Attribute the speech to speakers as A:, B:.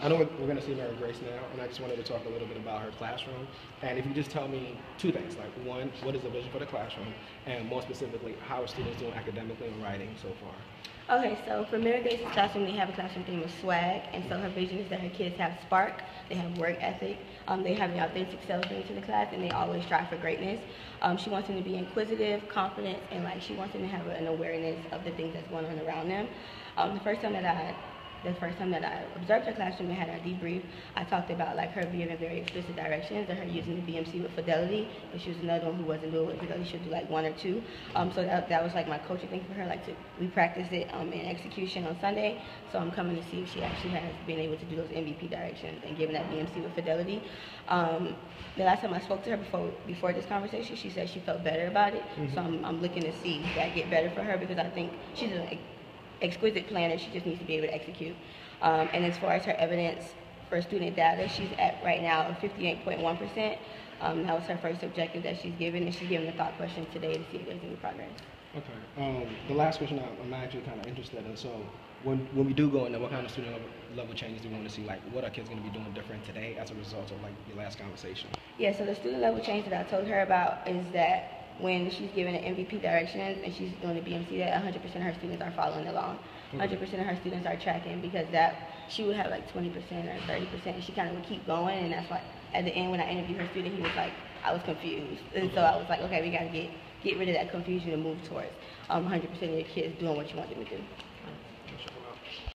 A: I know we're going to see Mary Grace now, and I just wanted to talk a little bit about her classroom. And if you just tell me two things, like one, what is the vision for the classroom, and more specifically, how are students doing academically and writing so far?
B: Okay, so for Mary Grace's classroom, they have a classroom theme of swag, and so her vision is that her kids have spark, they have work ethic, they have an authentic self bring to the class, and they always strive for greatness. She wants them to be inquisitive, confident, and she wants them to have an awareness of the things that's going on around them. The first time that I observed her classroom and had our debrief, I talked about her being in very explicit directions and her using the BMC with fidelity, but she was another one who wasn't doing it with fidelity. She'll do one or two. So that was my coaching thing for her. We practiced it in execution on Sunday, so I'm coming to see if she actually has been able to do those MVP directions and given that BMC with fidelity. The last time I spoke to her before this conversation, she said she felt better about it. Mm-hmm. So I'm looking to see that get better for her, because I think she's an exquisite planner. She just needs to be able to execute. And as far as her evidence for student data, she's at right now 58.1%. That was her first objective that she's given, and she's given a thought question today to see if there's any progress.
A: Okay. The last question I'm actually kind of interested in. So when we do go into what kind of student level changes do we want to see? What are kids going to be doing different today as a result of your last conversation?
B: Yeah. So the student level change that I told her about is that when she's given an MVP directions and she's doing the BMC, that 100% of her students are following along. 100% of her students are tracking, because she would have 20% or 30%, and she kind of would keep going, and that's why at the end when I interviewed her student, he was I was confused. And so I was okay, we got to get rid of that confusion and move towards 100% of your kids doing what you want them to do.